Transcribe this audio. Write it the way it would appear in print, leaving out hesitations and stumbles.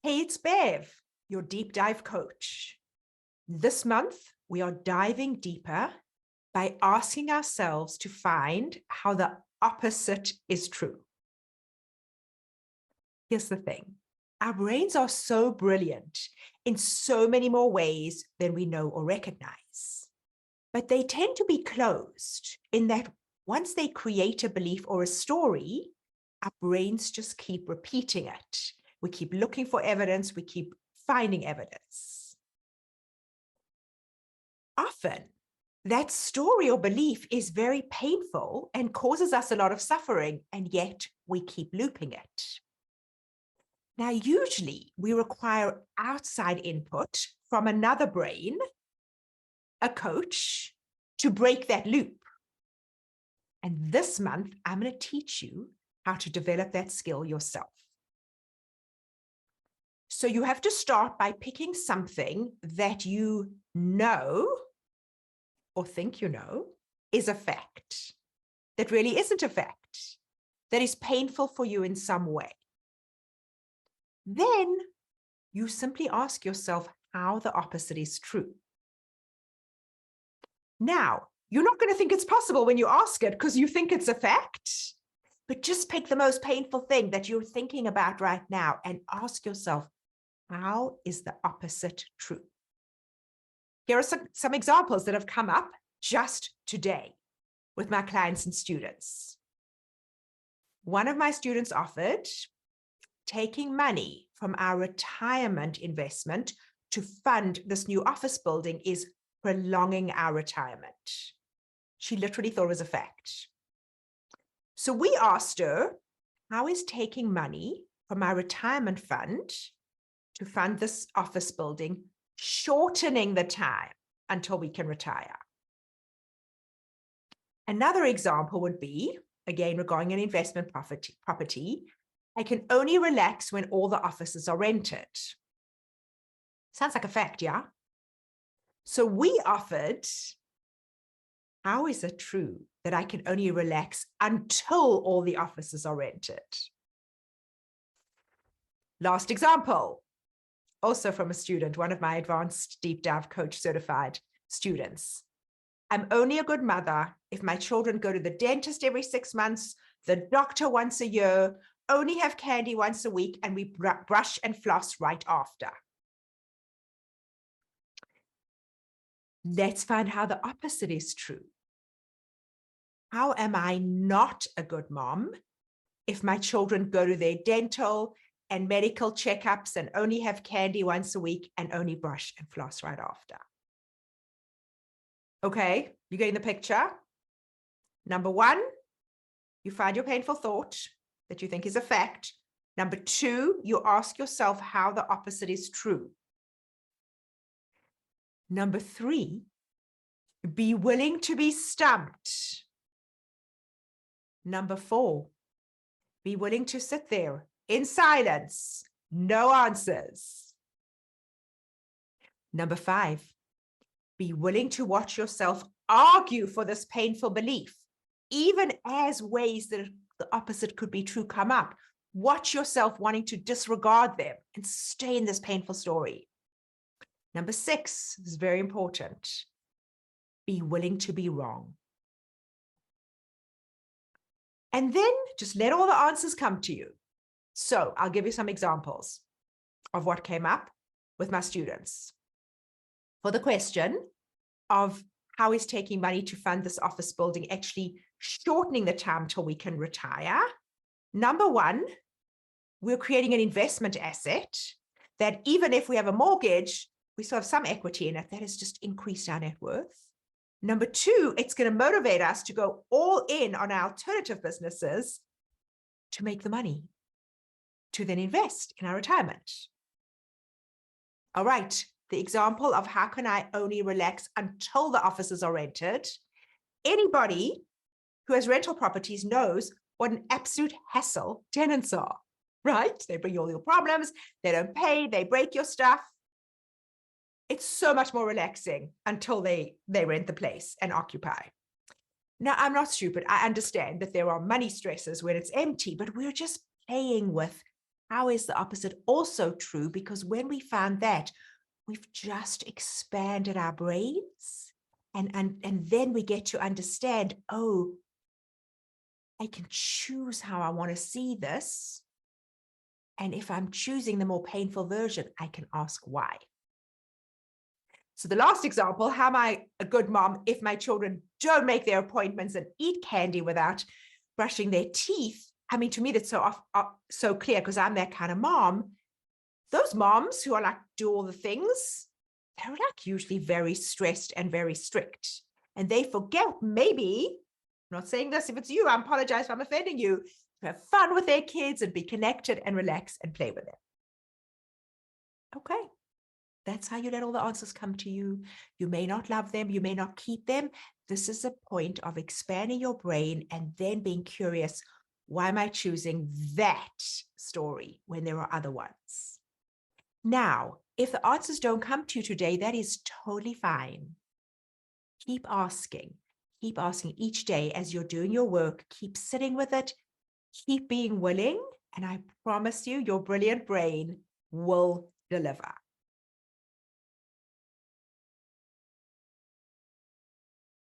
Hey, it's Bev, your deep dive coach. This month, we are diving deeper by asking ourselves to find how the opposite is true. Here's the thing. Our brains are so brilliant in so many more ways than we know or recognize. But they tend to be closed in that once they create a belief or a story, our brains just keep repeating it. We keep looking for evidence. We keep finding evidence. Often, that story or belief is very painful and causes us a lot of suffering, and yet we keep looping it. Now, usually, we require outside input from another brain, a coach, to break that loop. And this month, I'm going to teach you how to develop that skill yourself. So you have to start by picking something that you know or think you know is a fact, that really isn't a fact, that is painful for you in some way. Then you simply ask yourself how the opposite is true. Now, you're not going to think it's possible when you ask it because you think it's a fact, but just pick the most painful thing that you're thinking about right now and ask yourself, how is the opposite true? Here are some examples that have come up just today with my clients and students. One of my students offered taking money from our retirement investment to fund this new office building is prolonging our retirement. She literally thought it was a fact. So we asked her, how is taking money from our retirement fund to fund this office building shortening the time until we can retire? Another example would be, again, regarding an investment property, I can only relax when all the offices are rented. Sounds like a fact, yeah? So we offered, how is it true that I can only relax until all the offices are rented? Last example, also from a student, one of my advanced deep dive coach certified students. I'm only a good mother if my children go to the dentist every 6 months, the doctor once a year, only have candy once a week, and we brush and floss right after. Let's find how the opposite is true. How am I not a good mom if my children go to their dental and medical checkups and only have candy once a week and only brush and floss right after? Okay, you getting the picture? Number one, you find your painful thought that you think is a fact. Number two, you ask yourself how the opposite is true. Number three, be willing to be stumped. Number four, be willing to sit there in silence, no answers. Number five, be willing to watch yourself argue for this painful belief, even as ways that the opposite could be true come up. Watch yourself wanting to disregard them and stay in this painful story. Number six is very important. Be willing to be wrong. And then just let all the answers come to you. So I'll give you some examples of what came up with my students. For the question of how is taking money to fund this office building actually shortening the time till we can retire? Number one, we're creating an investment asset that even if we have a mortgage, we still have some equity in it that has just increased our net worth. Number two, it's going to motivate us to go all in on our alternative businesses to make the money, to then invest in our retirement. All right, the example of how can I only relax until the offices are rented. Anybody who has rental properties knows what an absolute hassle tenants are, right? They bring you all your problems, they don't pay, they break your stuff. It's so much more relaxing until they rent the place and occupy. Now, I'm not stupid. I understand that there are money stresses when it's empty, but we're just playing with how is the opposite also true? Because when we found that, we've just expanded our brains, and then we get to understand, oh, I can choose how I want to see this. And if I'm choosing the more painful version, I can ask why. So the last example, how am I a good mom if my children don't make their appointments and eat candy without brushing their teeth? I mean, to me, that's so clear because I'm that kind of mom. Those moms who are like, do all the things, they're like usually very stressed and very strict. And they forget, maybe, I'm not saying this if it's you, I apologize if I'm offending you, to have fun with their kids and be connected and relax and play with them. Okay. That's how you let all the answers come to you. You may not love them. You may not keep them. This is a point of expanding your brain and then being curious, why am I choosing that story when there are other ones? Now, if the answers don't come to you today, that is totally fine. Keep asking each day as you're doing your work. Keep sitting with it. Keep being willing. And I promise you, your brilliant brain will deliver.